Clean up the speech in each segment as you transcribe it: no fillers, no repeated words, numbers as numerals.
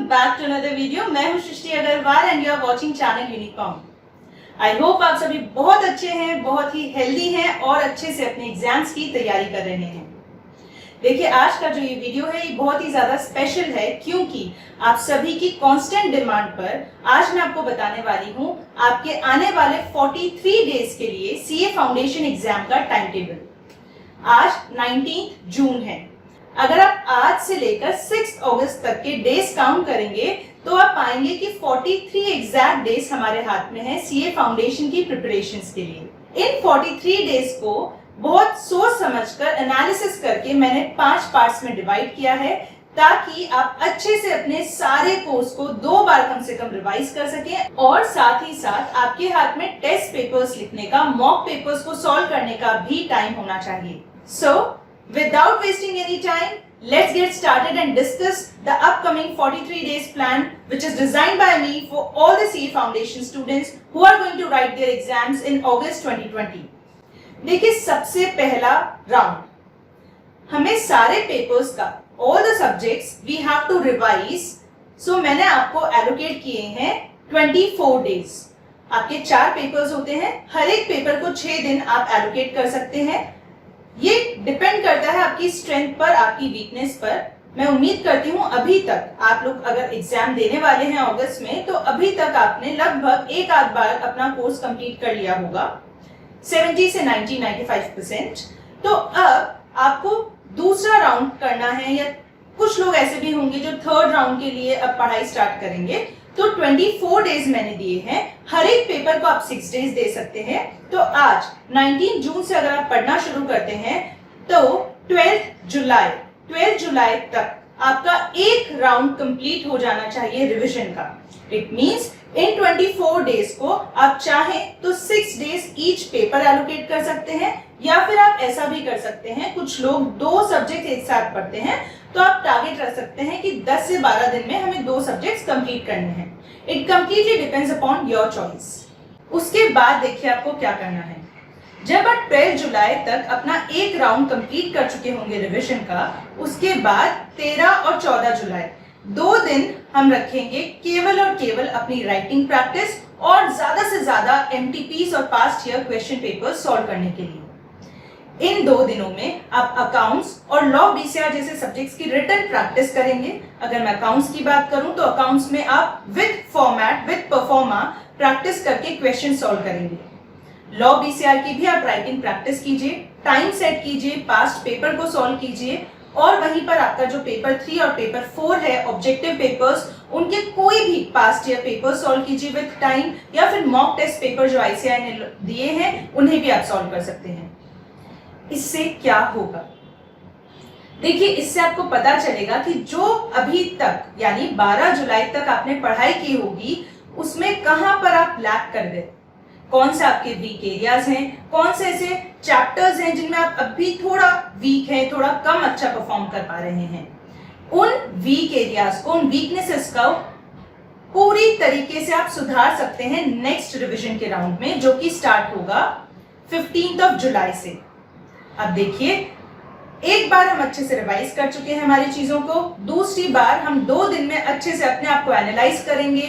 Back to another video. मैं हूं Srishti Agarwal and you are watching channel Unicom. I hope आप सभी बहुत अच्छे हैं, बहुत ही हेल्दी हैं और अच्छे से अपने एग्जाम्स की तैयारी कर रहे हैं। देखिए, आज का जो ये वीडियो है ये बहुत ही ज्यादा स्पेशल है क्योंकि आप सभी की कांस्टेंट डिमांड पर आज मैं आपको बताने वाली हूँ आपके आने वाले 43 डेज के लिए सीए फाउंडेशन एग्जाम का टाइम टेबल। आज 19 जून है। अगर आप आज से लेकर 6 अगस्त तक के डेज काउंट करेंगे तो आप पाएंगे कि 43 एग्जैक्ट डेज हमारे हाथ में है सीए फाउंडेशन की प्रिपरेशंस के लिए। इन 43 डेज को बहुत सोच समझकर एनालिसिस करके मैंने 5 पार्ट्स में डिवाइड किया है ताकि आप अच्छे से अपने सारे कोर्स को 2 बार कम से कम रिवाइज कर सकें और साथ ही साथ आपके हाथ में टेस्ट पेपर्स लिखने का, मॉक पेपर्स को सॉल्व करने का भी टाइम होना चाहिए। सो without wasting any time, let's get started and discuss the upcoming 43 days plan which is designed by me for all the CA Foundation students who are going to write their exams in August 2020. देखिए, सबसे पहला round हमें सारे papers का all the subjects we have to revise. So मैंने आपको allocate किए हैं 24 days. आपके 4 पेपर्स होते हैं, हर एक पेपर को 6 दिन आप allocate कर सकते हैं। ये डिपेंड करता है आपकी स्ट्रेंथ पर, आपकी वीकनेस पर। मैं उम्मीद करती हूँ अभी तक आप लोग अगर एग्जाम देने वाले हैं अगस्त में तो अभी तक आपने लगभग एक आध बार अपना कोर्स कंप्लीट कर लिया होगा, 70 से 95%। तो अब आपको दूसरा राउंड करना है, या कुछ लोग ऐसे भी होंगे जो थर्ड राउंड के लिए अब पढ़ाई स्टार्ट करेंगे। तो 24 डेज मैंने दिए हैं, हर एक पेपर को आप 6 डेज दे सकते हैं। तो आज 19 जून से अगर आप पढ़ना शुरू करते हैं तो 12 जुलाई तक आपका एक राउंड कंप्लीट हो जाना चाहिए रिवीजन का। इट मींस इन 24 डेज को आप चाहें तो 6 डेज ईच पेपर एलोकेट कर सकते हैं, या फिर आप ऐसा भी कर सकते हैं, कुछ लोग 2 सब्जेक्ट एक साथ पढ़ते हैं तो आप टारगेट रख सकते हैं कि 10 से 12 दिन में हमें 2 सब्जेक्ट्स कंप्लीट करने हैं। It completely depends upon your choice. उसके बाद देखिए आपको क्या करना है। जब आप 12 जुलाई तक अपना एक राउंड कंप्लीट कर चुके होंगे रिवीजन का, उसके बाद 13 और 14 जुलाई 2 दिन हम रखेंगे केवल और केवल अपनी राइटिंग प्रैक्टिस और ज्यादा से ज्यादा एमटीपीस और past year question paper solve करने के लिए। इन 2 दिनों में आप अकाउंट्स और लॉ बीसीआर जैसे सब्जेक्ट्स की रिटन प्रैक्टिस करेंगे। अगर मैं अकाउंट्स की बात करूं तो अकाउंट्स में आप with format, with pro forma practice करके क्वेश्चन सॉल्व करेंगे। लॉ बीसीआर की भी आप राइटिंग प्रैक्टिस कीजिए, टाइम सेट कीजिए, पास्ट पेपर को सॉल्व कीजिए और वहीं पर आपका जो पेपर 3 और पेपर 4 है ऑब्जेक्टिव पेपर्स, उनके कोई भी पास्ट ईयर पेपर सॉल्व कीजिए विद टाइम, या फिर मॉक टेस्ट पेपर जो आईसीआई ने दिए हैं उन्हें भी आप सॉल्व कर सकते हैं। इससे क्या होगा, देखिए, इससे आपको पता चलेगा कि जो अभी तक यानी 12 जुलाई तक आपने पढ़ाई की होगी उसमें कहां पर आप लैक कर गए, कौन से आपके वीक एरियाज हैं, कौन से ऐसे चैप्टर्स हैं जिनमें आप अभी थोड़ा वीक हैं, थोड़ा कम अच्छा परफॉर्म कर पा रहे हैं। उन वीक एरियाज को, उन वीकनेसेस को पूरी तरीके से आप सुधार सकते हैं नेक्स्ट रिवीजन के राउंड में, जो कि स्टार्ट होगा 15 जुलाई से। अब देखिए, एक बार हम अच्छे से रिवाइज कर चुके हैं हमारी चीजों को, दूसरी बार हम 2 दिन में अच्छे से अपने आप को एनालाइज करेंगे,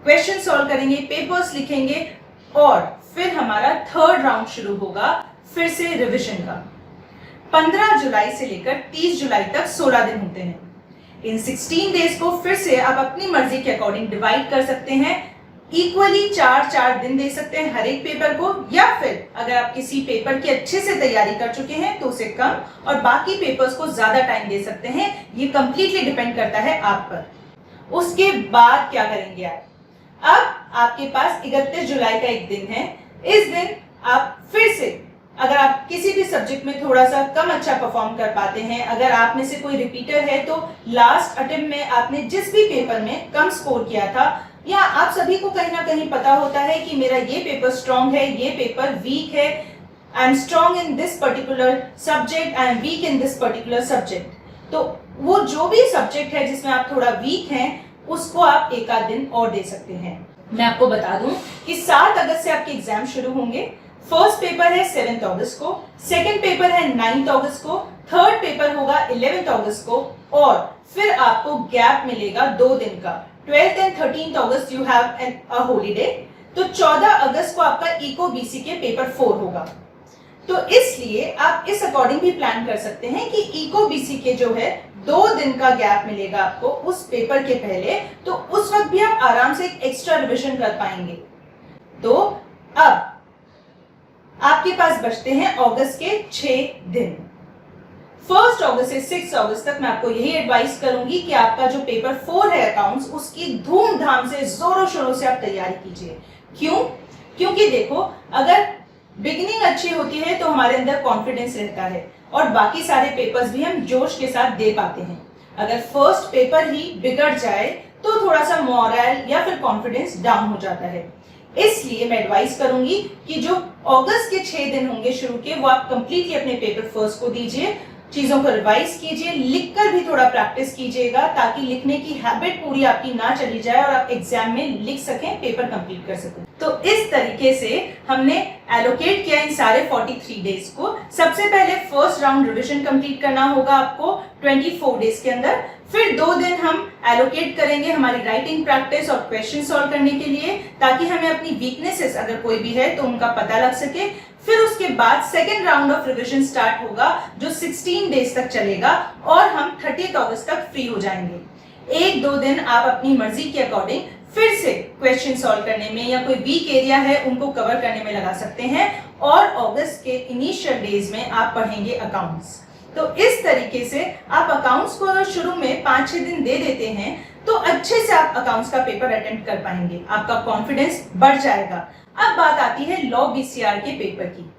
क्वेश्चन सॉल्व करेंगे, पेपर्स लिखेंगे और फिर हमारा थर्ड राउंड शुरू होगा फिर से रिवीजन का। 15 जुलाई से लेकर 30 जुलाई तक 16 दिन होते हैं। इन 16 डेज को फिर से आप अपनी मर्जी के अकॉर्डिंग डिवाइड कर सकते हैं, इक्वली 4-4 दिन दे सकते हैं हर एक पेपर को, या फिर अगर आप किसी पेपर की अच्छे से तैयारी कर चुके हैं तो उसे कम और बाकी पेपर्स को ज्यादा टाइम दे सकते हैं। ये कंप्लीटली डिपेंड करता है आप पर। उसके बाद क्या करेंगे आप, अब आपके पास 31 जुलाई का एक दिन है। इस दिन आप फिर से, अगर आप किसी भी सब्जेक्ट में थोड़ा सा कम अच्छा परफॉर्म कर पाते हैं, अगर आप में से कोई रिपीटर है तो लास्ट अटेम्प्ट में आपने जिस भी पेपर में कम स्कोर किया था, या आप सभी को कहीं ना कहीं पता होता है कि मेरा ये पेपर स्ट्रॉन्ग है, ये पेपर वीक है, I am strong in this particular subject, I am weak in this particular subject. तो वो जो भी सब्जेक्ट है जिसमें आप थोड़ा वीक हैं उसको आप एक आध दिन और दे सकते हैं। मैं आपको बता दूं कि 7 अगस्त से आपके एग्जाम शुरू होंगे। फर्स्ट पेपर है 7 अगस्त को, सेकंड पेपर है 9 अगस्त को, थर्ड पेपर होगा 11 अगस्त को, और फिर आपको गैप मिलेगा 2 दिन का। 12th and 13th August you have a holiday, तो 14 अगस्त को आपका इको बीसी के पेपर 4 होगा। तो इसलिए आप इस अकॉर्डिंग भी प्लान कर सकते हैं कि इको बीसी के जो है 2 दिन का गैप मिलेगा आपको उस पेपर के पहले, तो उस वक्त भी आप आराम से एक एक्स्ट्रा रिविजन कर पाएंगे। तो अब आपके पास बचते हैं अगस्त के 6 दिन। 1 अगस्त से 6 अगस्त तक मैं आपको यही एडवाइस करूंगी कि आपका जो पेपर 4 है अकाउंट्स, उसकी धूमधाम से जोरों शोरों से आप तैयारी कीजिए। क्यों? क्योंकि देखो, अगर बिगिनिंग अच्छी होती है तो हमारे अंदर कॉन्फिडेंस रहता है और बाकी सारे पेपर्स भी हम जोश के साथ दे पाते हैं। अगर फर्स्ट पेपर ही बिगड़ जाए तो थोड़ा सा मोरल या फिर कॉन्फिडेंस डाउन हो जाता है। इसलिए मैं एडवाइस करूंगी कि जो अगस्त के 6 दिन होंगे शुरू के, वो आप कंप्लीटली अपने पेपर फर्स्ट को दीजिए, चीजों को रिवाइज कीजिए, लिखकर भी थोड़ा प्रैक्टिस कीजिएगा ताकि लिखने की हैबिट पूरी आपकी ना चली जाए और आप एग्जाम में लिख सकें, पेपर कंप्लीट कर सकें। तो इस तरीके से हमने एलोकेट किया इन सारे 43 डेज को। सबसे पहले फर्स्ट राउंड रिवीजन कंप्लीट करना होगा आपको 24 डेज के अंदर। फिर 2 दिन हम एलोकेट करेंगे हमारी राइटिंग प्रैक्टिस और क्वेश्चन सॉल्व करने के लिए, ताकि हमें अपनी वीकनेसेस अगर कोई भी है तो उनका पता लग सके। फिर उसके बाद second round of revision start होगा जो 16 डेज तक चलेगा और हम 30 अगस्त तक फ्री हो जाएंगे। 1-2 दिन आप अपनी मर्जी के अकॉर्डिंग फिर से क्वेश्चन सॉल्व करने में या कोई वीक एरिया है उनको कवर करने में लगा सकते हैं और अगस्त के इनिशियल डेज में आप पढ़ेंगे अकाउंट्स। तो इस तरीके से आप अकाउंट्स को अगर शुरू में 5-6 दिन दे देते हैं तो अच्छे से आप अकाउंट्स का पेपर अटेम्प्ट कर पाएंगे, आपका कॉन्फिडेंस बढ़ जाएगा। अब बात आती है लॉ बीसीआर के पेपर की।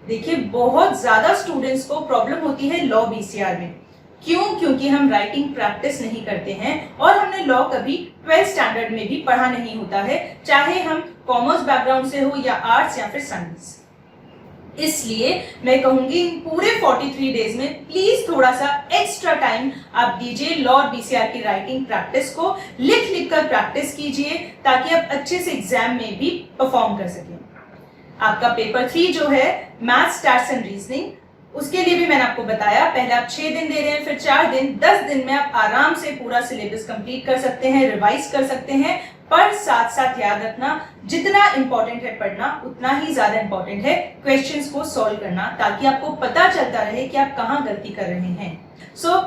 देखिए, बहुत ज्यादा स्टूडेंट्स को प्रॉब्लम होती है लॉ बीसीआर में। क्यों? क्योंकि हम राइटिंग प्रैक्टिस नहीं करते हैं और हमने लॉ कभी 12th स्टैंडर्ड में भी पढ़ा नहीं होता है, चाहे हम कॉमर्स बैकग्राउंड से हो या आर्ट्स या फिर साइंस। इसलिए मैं कहूंगी इन पूरे 43 डेज में प्लीज थोड़ा सा एक्स्ट्रा टाइम आप दीजिए लॉ और बीसीआर की राइटिंग प्रैक्टिस को, लिख कर प्रैक्टिस कीजिए ताकि आप अच्छे से एग्जाम में भी परफॉर्म कर सकें। आपका पेपर 3 जो है मैथ्स, स्टैट्स एंड रीजनिंग, उसके लिए भी मैंने आपको बताया, पहले आप 6 दिन दे रहे हैं, फिर 4 दिन, 10 दिन में आप आराम से पूरा सिलेबस कंप्लीट कर सकते हैं, रिवाइज कर सकते हैं। पर साथ साथ याद रखना, जितना इंपॉर्टेंट है पढ़ना, उतना ही ज्यादा इंपॉर्टेंट है क्वेश्चंस को सॉल्व करना, ताकि आपको पता चलता रहे कि आप कहां गलती कर रहे हैं। So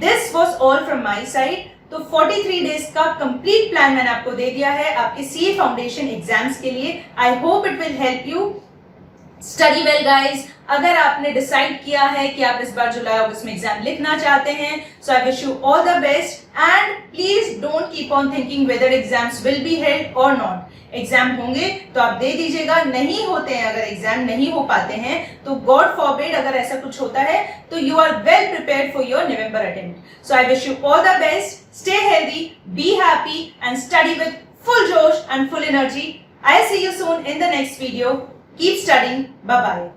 this was all from my side. तो 43 डेज का कंप्लीट प्लान मैंने आपको दे दिया है आपके सीए फाउंडेशन एग्जाम्स के लिए। I hope it will help you. Study well guys. अगर आपने डिसाइड किया है कि आप इस बार जुलाई अगस्त में एग्जाम लिखना चाहते हैं, so I wish you all the best and please don't keep on thinking whether exams will be held और नॉट। एग्जाम होंगे तो आप दे दीजिएगा, नहीं होते हैं, अगर एग्जाम नहीं हो पाते हैं तो गॉड फॉरबिड अगर ऐसा कुछ होता है तो you are well prepared for your November attempt. So I wish you all the best, stay healthy, be happy and study with full जोश and full energy. I'll see you soon in the next video. Keep studying. Bye-bye.